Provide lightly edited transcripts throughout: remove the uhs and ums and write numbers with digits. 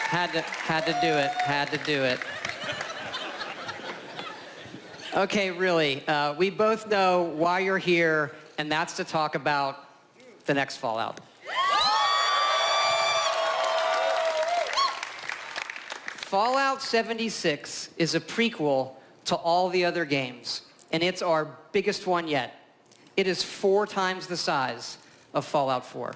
Had to do it. Okay, really, we both know why you're here, and that's to talk about the next Fallout. Fallout 76 is a prequel to all the other games, and it's our biggest one yet. It is 4 times the size of Fallout 4.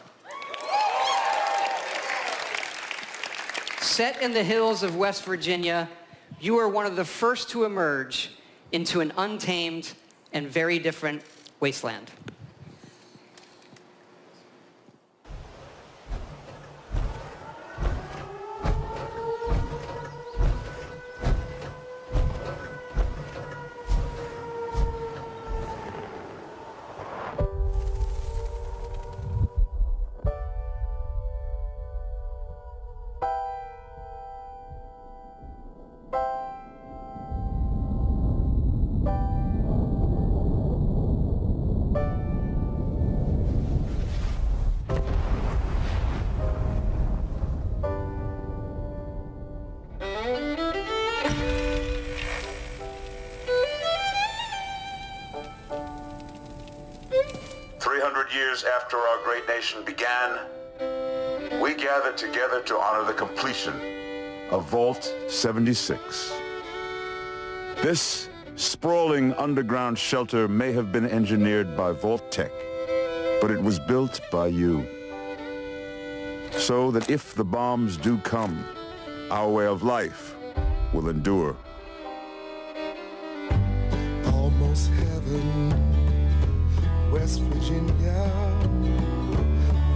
Set in the hills of West Virginia, you are one of the first to emerge into an untamed and very different wasteland. Years after our great nation began, we gathered together to honor the completion of Vault 76. This sprawling underground shelter may have been engineered by Vault Tech, but it was built by you. So that if the bombs do come, our way of life will endure. Almost heaven, West Virginia,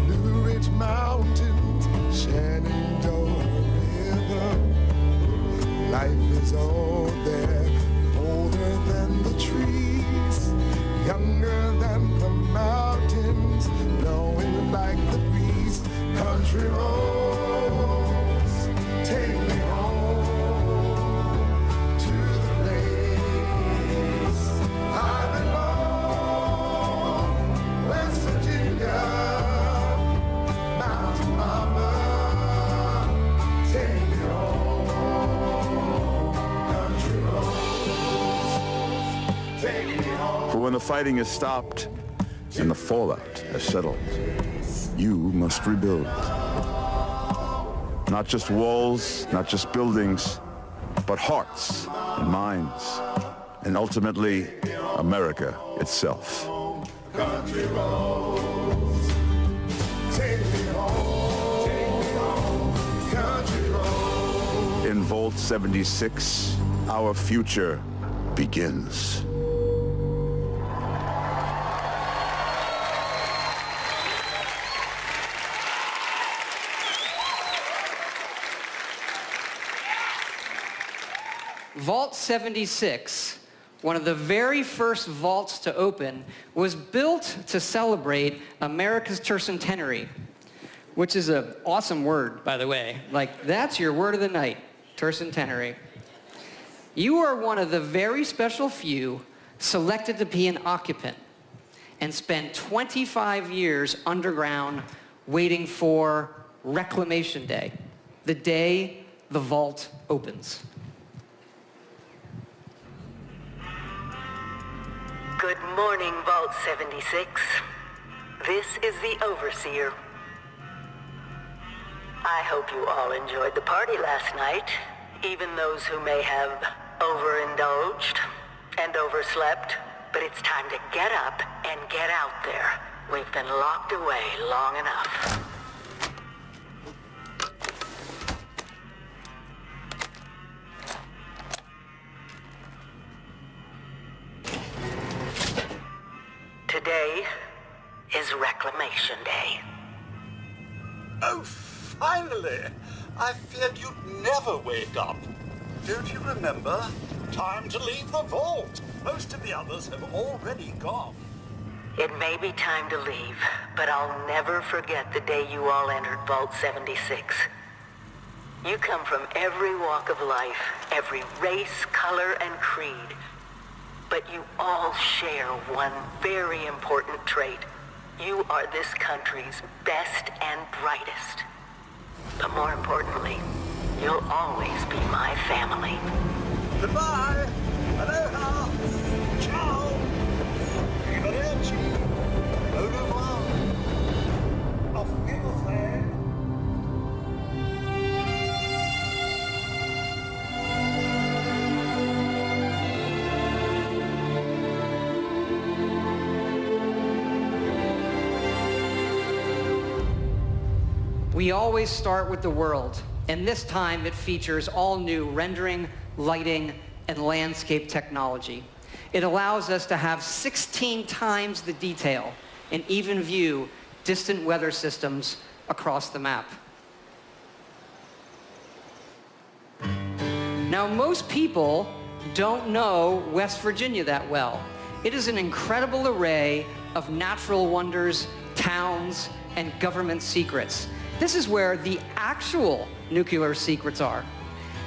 Blue Ridge Mountains, Shenandoah River. Life is all there, older than the trees, younger than the mountains, blowing like the breeze. Country roads, take me home to the place I belong. West Virginia, Mountain Mama, take me home. Country roads, take me home. For when the fighting is stopped and the fallout has settled, you must rebuild. Not just walls, not just buildings, but hearts and minds, and ultimately, America itself. Country roads, take me home, country roads. In Vault 76, our future begins. Vault 76, one of the very first vaults to open, was built to celebrate America's tercentenary, which is an awesome word, by the way. Like, that's your word of the night, tercentenary. You are one of the very special few selected to be an occupant and spend 25 years underground waiting for Reclamation Day, the day the vault opens. Good morning, Vault 76. This is the Overseer. I hope you all enjoyed the party last night, even those who may have overindulged and overslept. But it's time to get up and get out there. We've been locked away long enough. Today is Reclamation Day. Oh, finally! I feared you'd never wake up. Don't you remember? Time to leave the vault. Most of the others have already gone. It may be time to leave, but I'll never forget the day you all entered Vault 76. You come from every walk of life, every race, color, and creed. But you all share one very important trait. You are this country's best and brightest. But more importantly, You'll always be my family. Goodbye. Aloha. Ciao. Arrivederci. Au revoir. Auf Wiedersehen. We always start with the world, and this time it features all new rendering, lighting, and landscape technology. It allows us to have 16 times the detail and even view distant weather systems across the map. Now, most people don't know West Virginia that well. It is an incredible array of natural wonders, towns, and government secrets. This is where the actual nuclear secrets are.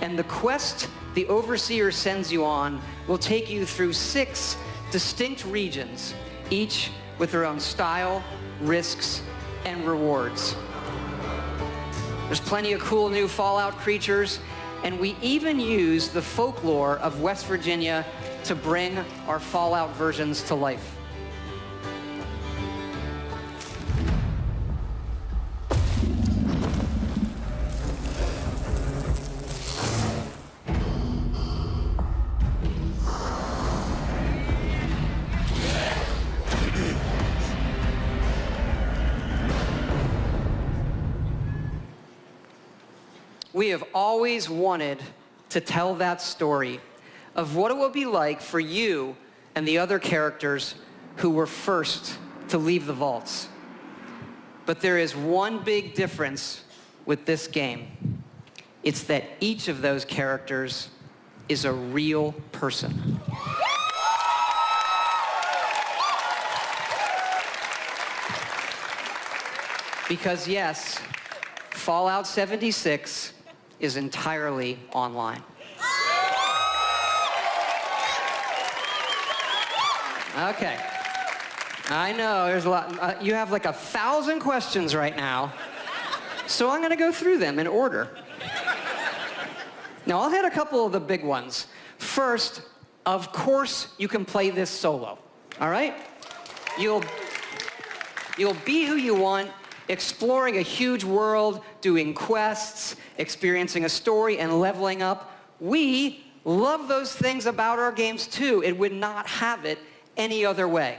And the quest the Overseer sends you on will take you through 6 distinct regions, each with their own style, risks, and rewards. There's plenty of cool new Fallout creatures, and we even use the folklore of West Virginia to bring our Fallout versions to life. We have always wanted to tell that story of what it will be like for you and the other characters who were first to leave the vaults. But there is one big difference with this game. It's that each of those characters is a real person. Because yes, Fallout 76 is entirely online. Okay. I know, there's a lot. You have like 1,000 questions right now. So I'm going to go through them in order. Now, I'll hit a couple of the big ones. First, of course, you can play this solo. All right? You'll be who you want, exploring a huge world, doing quests, experiencing a story, and leveling up. We love those things about our games too. It would not have it any other way.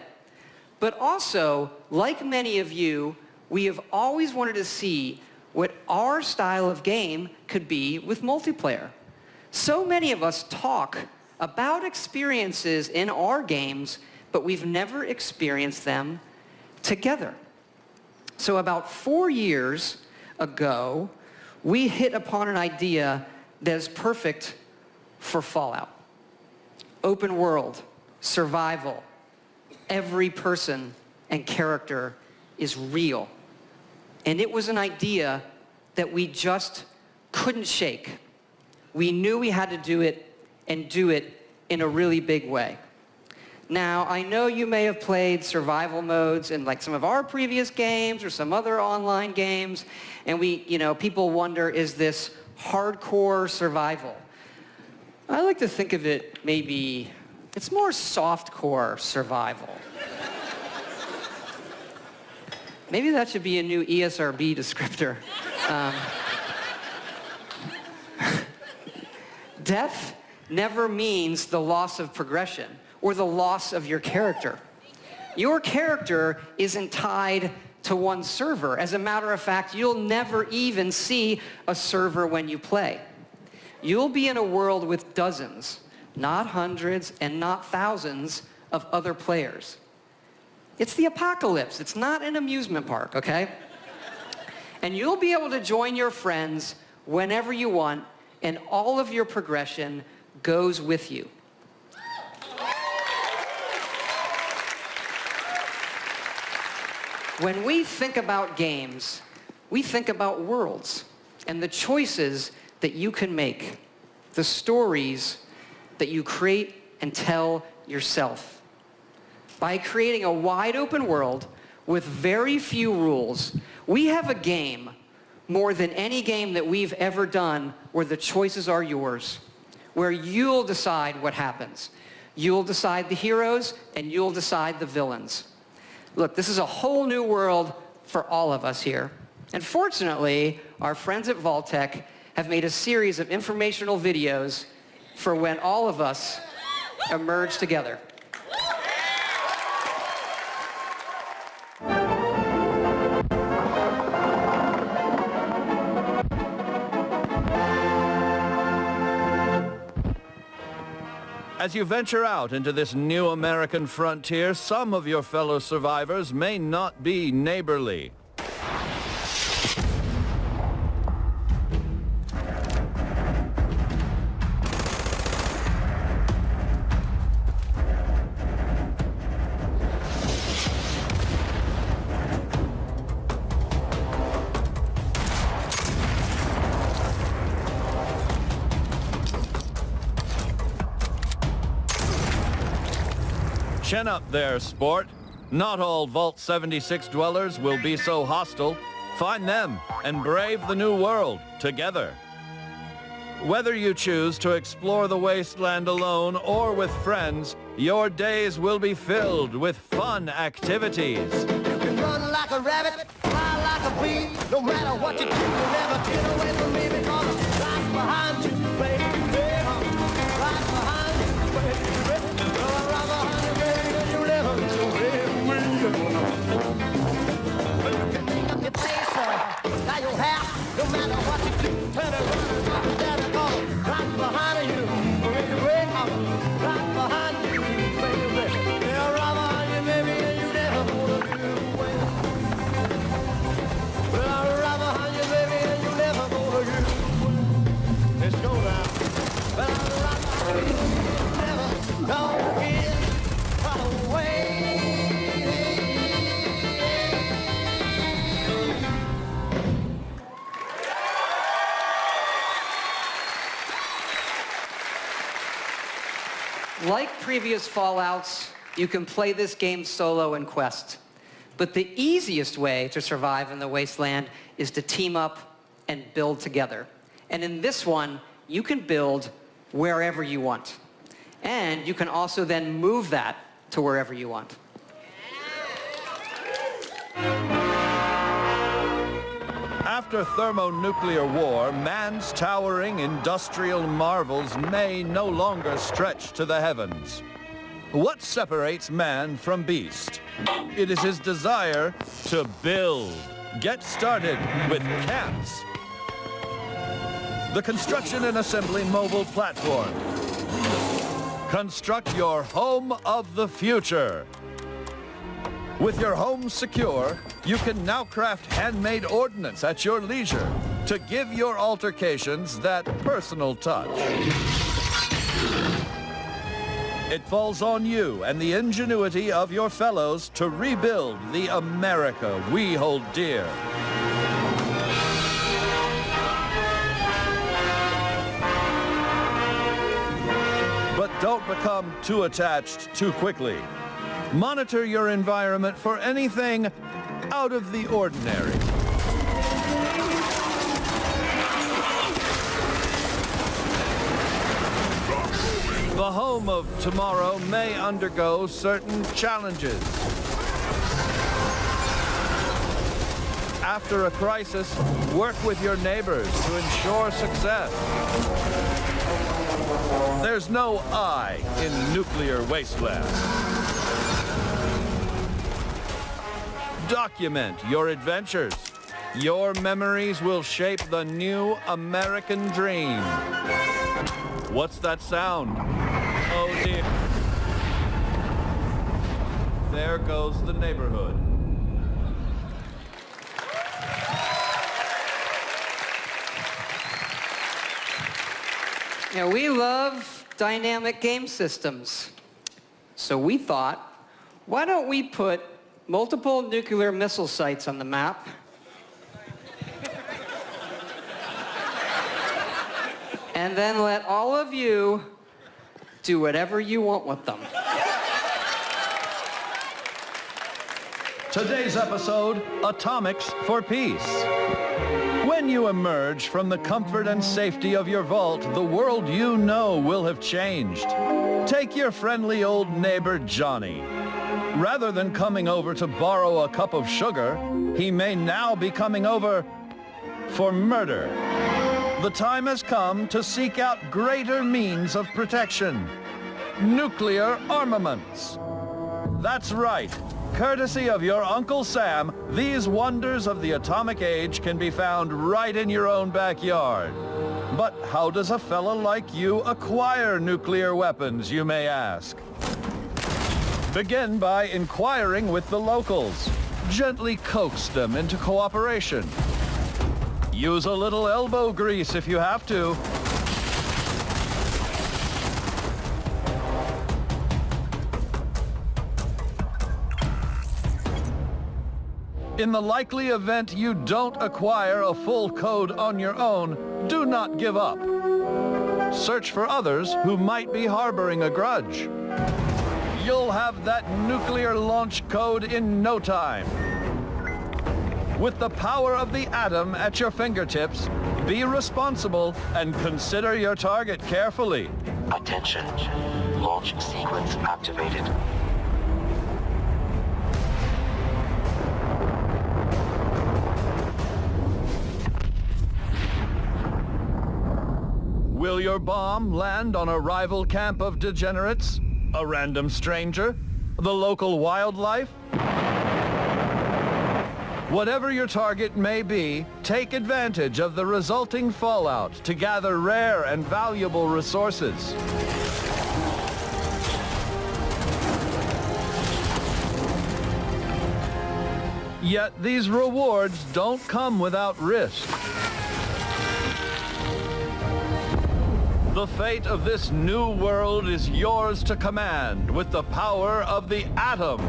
But also, like many of you, we have always wanted to see what our style of game could be with multiplayer. So many of us talk about experiences in our games, but we've never experienced them together. So about 4 years ago, we hit upon an idea that is perfect for Fallout. Open world, survival, every person and character is real. And it was an idea that we just couldn't shake. We knew we had to do it and do it in a really big way. Now, I know you may have played survival modes in like some of our previous games or some other online games, and people wonder, is this hardcore survival? I like to think of it maybe, it's more softcore survival. Maybe that should be a new ESRB descriptor. Death never means the loss of progression or the loss of your character. Your character isn't tied to one server. As a matter of fact, you'll never even see a server when you play. You'll be in a world with dozens, not hundreds and not thousands of other players. It's the apocalypse. It's not an amusement park, okay? And you'll be able to join your friends whenever you want, and all of your progression goes with you. When we think about games, we think about worlds and the choices that you can make, the stories that you create and tell yourself. By creating a wide open world with very few rules, we have a game more than any game that we've ever done where the choices are yours, where you'll decide what happens. You'll decide the heroes and you'll decide the villains. Look, this is a whole new world for all of us here. And fortunately, our friends at Vault-Tec have made a series of informational videos for when all of us emerge together. As you venture out into this new American frontier, some of your fellow survivors may not be neighborly. Chin up there, sport. Not all Vault 76 dwellers will be so hostile. Find them and brave the new world together. Whether you choose to explore the wasteland alone or with friends, your days will be filled with fun activities. You can run like a rabbit, fly like a bee. No matter what you do, you'll never get away from me because I'm right behind you, baby. Right behind you, baby. I'm right behind you, baby, and you'll never get away from me. You can make up your face, now you'll have. No matter what you do, turn around and drop it down the corner. Right behind you, baby. I'm right behind you, baby. Yeah, right behind you, baby, and you never gonna get away. Well, I'm right behind you, baby, and you never gonna get away. Let's go now. Well, I'm right behind you, never gonna get away. Like previous Fallouts, you can play this game solo in Quest. But the easiest way to survive in the wasteland is to team up and build together. And in this one, you can build wherever you want. And you can also then move that to wherever you want. After thermonuclear war, man's towering industrial marvels may no longer stretch to the heavens. What separates man from beast? It is his desire to build. Get started with camps. The construction and assembly mobile platform. Construct your home of the future. With your home secure, you can now craft handmade ordnance at your leisure to give your altercations that personal touch. It falls on you and the ingenuity of your fellows to rebuild the America we hold dear. But don't become too attached too quickly. Monitor your environment for anything out of the ordinary. The home of tomorrow may undergo certain challenges. After a crisis, work with your neighbors to ensure success. There's no I in nuclear wasteland. Document your adventures. Your memories will shape the new American dream. What's that sound? Oh dear. There goes the neighborhood. You know, we love dynamic game systems. So we thought, why don't we put multiple nuclear missile sites on the map and then let all of you do whatever you want with them. Today's episode, Atomics for Peace. When you emerge from the comfort and safety of your vault, the world you know will have changed. Take your friendly old neighbor, Johnny. Rather than coming over to borrow a cup of sugar, he may now be coming over for murder. The time has come to seek out greater means of protection. Nuclear armaments. That's right. Courtesy of your Uncle Sam, these wonders of the atomic age can be found right in your own backyard. But how does a fella like you acquire nuclear weapons, you may ask? Begin by inquiring with the locals. Gently coax them into cooperation. Use a little elbow grease if you have to. In the likely event you don't acquire a full code on your own, do not give up. Search for others who might be harboring a grudge. You'll have that nuclear launch code in no time. With the power of the atom at your fingertips, be responsible and consider your target carefully. Attention. Launch sequence activated. Will your bomb land on a rival camp of degenerates? A random stranger? The local wildlife? Whatever your target may be, take advantage of the resulting fallout to gather rare and valuable resources. Yet these rewards don't come without risk. The fate of this new world is yours to command with the power of the atom.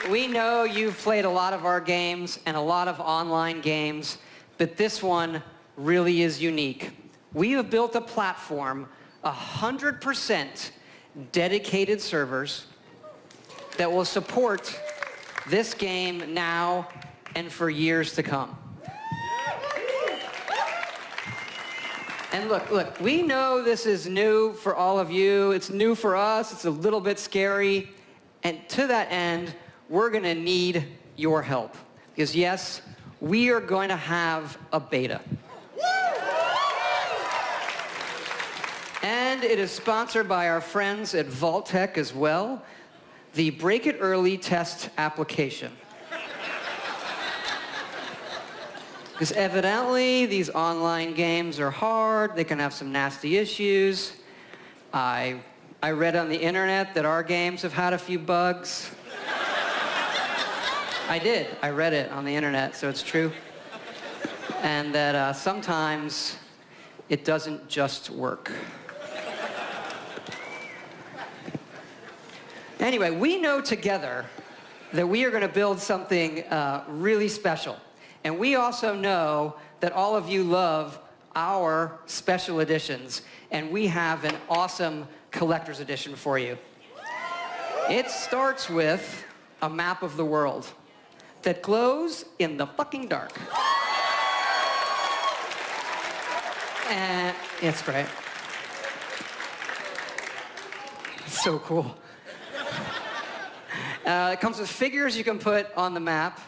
We know you've played a lot of our games and a lot of online games, but this one really is unique. We have built a platform, 100% dedicated servers that will support this game now and for years to come. And look, we know this is new for all of you. It's new for us. It's a little bit scary. And to that end, we're going to need your help. Because yes, we are going to have a beta. And it is sponsored by our friends at Vault-Tec as well. The Break It Early test application. Because evidently these online games are hard, they can have some nasty issues. I read on the internet that our games have had a few bugs. I read it on the internet, so it's true. And that sometimes it doesn't just work. Anyway, we know together that we are going to build something really special. And we also know that all of you love our special editions. And we have an awesome collector's edition for you. It starts with a map of the world that glows in the fucking dark. And it's great. It's so cool. It comes with figures you can put on the map.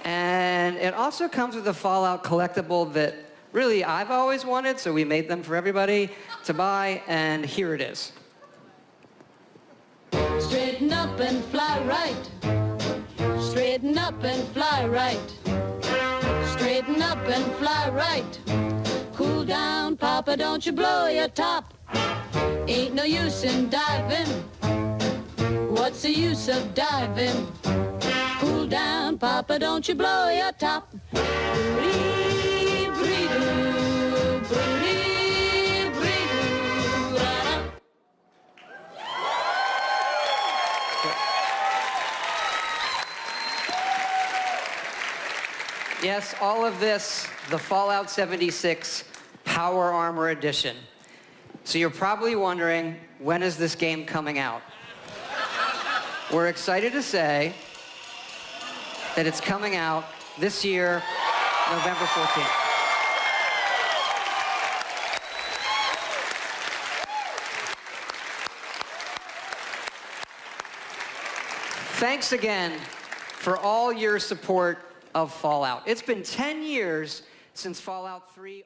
And it also comes with a Fallout collectible that really I've always wanted, so we made them for everybody to buy, and here it is. Straighten up and fly right. Straighten up and fly right. Straighten up and fly right. Cool down, Papa, don't you blow your top. Ain't no use in diving. What's the use of diving? Cool down, Papa, don't you blow your top. Bree, bree, doo, bree, bree, doo, da-da. Yes, all of this, the Fallout 76 Power Armor Edition. So you're probably wondering, when is this game coming out? We're excited to say that it's coming out this year, November 14th. Thanks again for all your support of Fallout. It's been 10 years since Fallout 3...